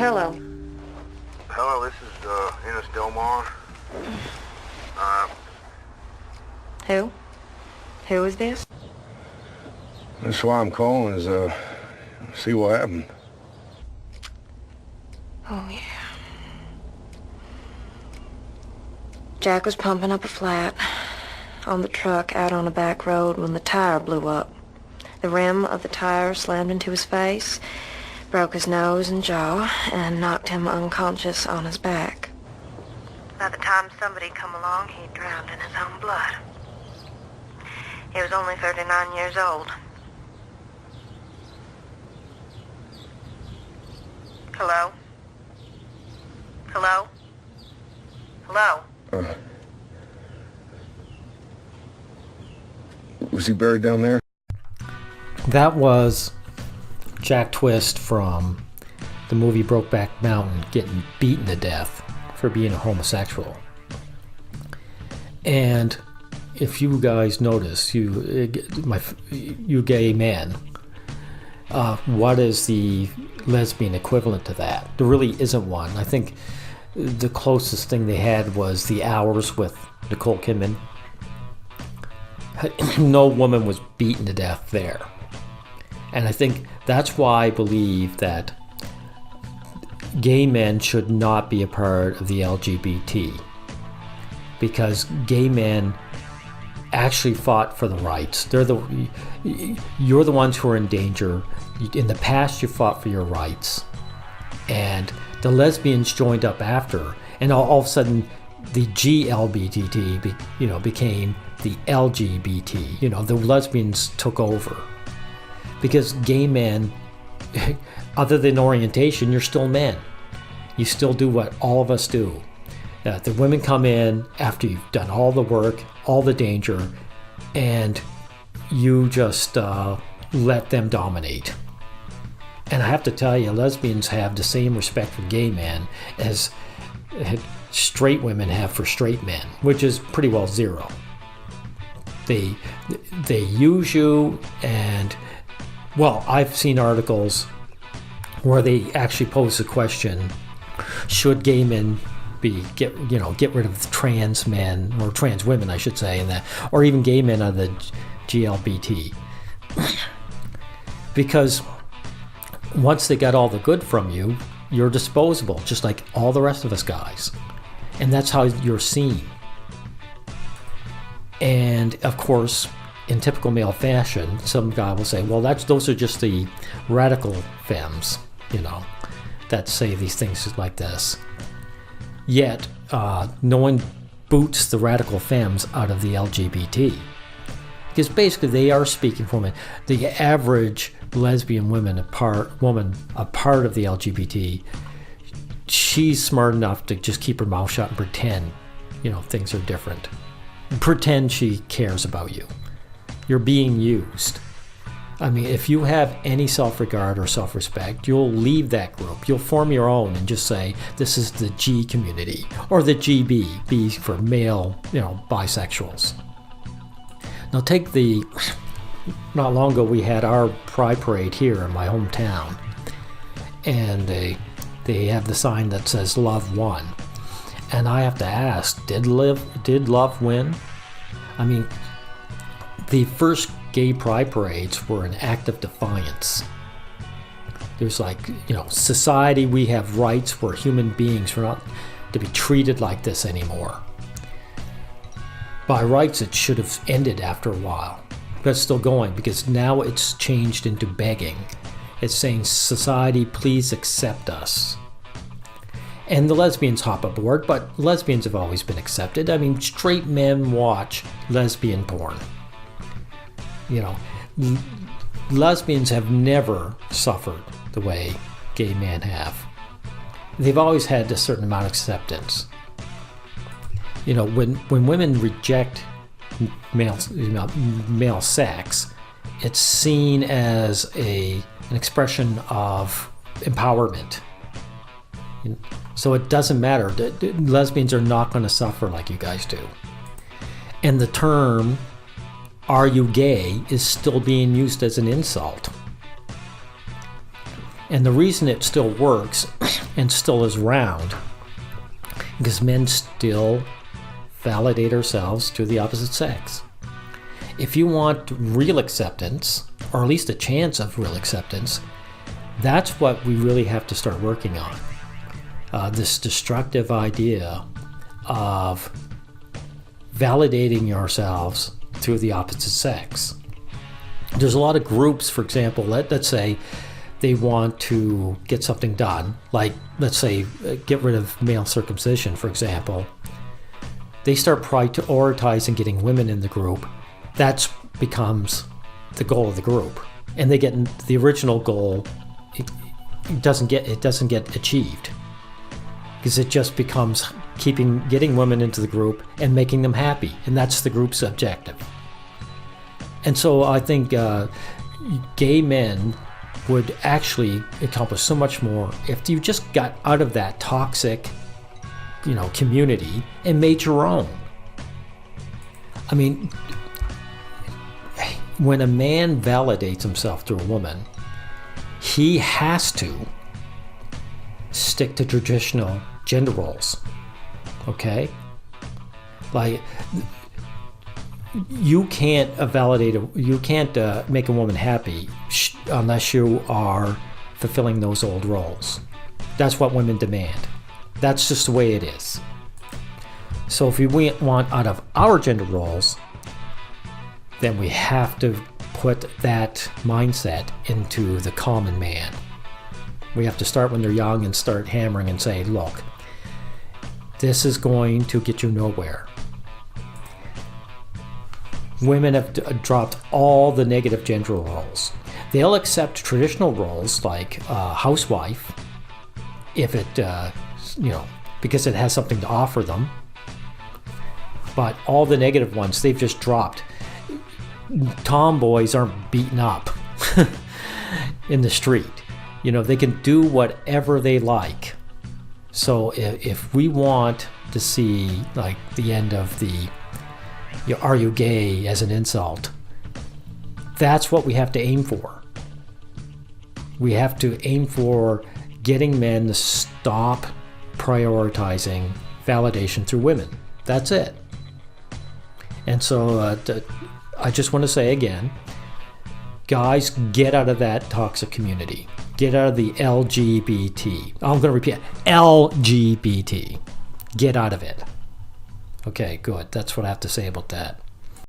Hello. Hello, this is Ennis Delmar. Who? Who is this? That's why I'm calling is see what happened. Oh, yeah. Jack was pumping up a flat on the truck out on a back road when the tire blew up. The rim of the tire slammed into his face, broke his nose and jaw, and knocked him unconscious on his back. By the time somebody come along, he drowned in his own blood. He was only 39 years old. Hello? Hello? Hello? Was he buried down there? That was Jack Twist from the movie Brokeback Mountain getting beaten to death for being a homosexual. And if you guys notice, you gay men, what is the lesbian equivalent to that? There really isn't one. I think the closest thing they had was The Hours with Nicole Kidman. No woman was beaten to death there. And I think that's why I believe that gay men should not be a part of the LGBT, because gay men actually fought for the rights. You're the ones who are in danger. In the past, you fought for your rights, and the lesbians joined up after, and all of a sudden, the GLBT, became the LGBT. The lesbians took over, because gay men, other than orientation, you're still men. You still do what all of us do. The women come in after you've done all the work, all the danger, and you just let them dominate. And I have to tell you, lesbians have the same respect for gay men as straight women have for straight men, which is pretty well zero. They use you, and well, I've seen articles where they actually pose the question: should gay men get rid of trans men, or trans women, I should say, or even gay men out of the GLBT? Because once they got all the good from you, you're disposable, just like all the rest of us guys. And that's how you're seen. And of course, in typical male fashion, some guy will say, well, those are just the radical femmes, that say these things like this. Yet, no one boots the radical femmes out of the LGBT. Because basically they are speaking for men. The average lesbian woman, a part of the LGBT, she's smart enough to just keep her mouth shut and pretend, things are different. Pretend she cares about you. You're being used. I mean, if you have any self-regard or self-respect, you'll leave that group. You'll form your own and just say, this is the G community, or the GB, B for male, bisexuals. Now not long ago we had our Pride Parade here in my hometown, and they have the sign that says Love Won. And I have to ask, did love win? I mean, the first gay pride parades were an act of defiance. There's society, we have rights, we're human beings, we're not to be treated like this anymore. By rights, it should have ended after a while. But it's still going, because now it's changed into begging. It's saying, society, please accept us. And the lesbians hop aboard, but lesbians have always been accepted. I mean, straight men watch lesbian porn. Lesbians have never suffered the way gay men have. They've always had a certain amount of acceptance. When women reject male sex, it's seen as an expression of empowerment. So it doesn't matter. Lesbians are not going to suffer like you guys do. And the term, are you gay, is still being used as an insult. And the reason it still works and still is around, because men still validate ourselves to the opposite sex. If you want real acceptance, or at least a chance of real acceptance, that's what we really have to start working on. This destructive idea of validating ourselves through the opposite sex. There's a lot of groups, for example, let's say they want to get something done, like, let's say, get rid of male circumcision, for example. They start prioritizing getting women in the group. That becomes the goal of the group. And they get the original goal, it doesn't get achieved. Because it just becomes getting women into the group and making them happy. And that's the group's objective. And so I think gay men would actually accomplish so much more if you just got out of that toxic, community and made your own. I mean, when a man validates himself through a woman, he has to stick to traditional gender roles. Okay? Like, you can't make a woman happy unless you are fulfilling those old roles. That's what women demand. That's just the way it is. So if we want out of our gender roles, then we have to put that mindset into the common man. We have to start when they're young and start hammering and say, look, this is going to get you nowhere. Women have dropped all the negative gender roles. They'll accept traditional roles like housewife if it, because it has something to offer them. But all the negative ones, they've just dropped. Tomboys aren't beaten up in the street. They can do whatever they like. So if we want to see like the end of the are you gay as an insult, that's what we have to aim for. We have to aim for getting men to stop prioritizing validation through women. That's it. And so I just want to say again, guys, get out of that toxic community. Get out of the LGBT. I'm going to repeat, LGBT. Get out of it. Okay, good. That's what I have to say about that.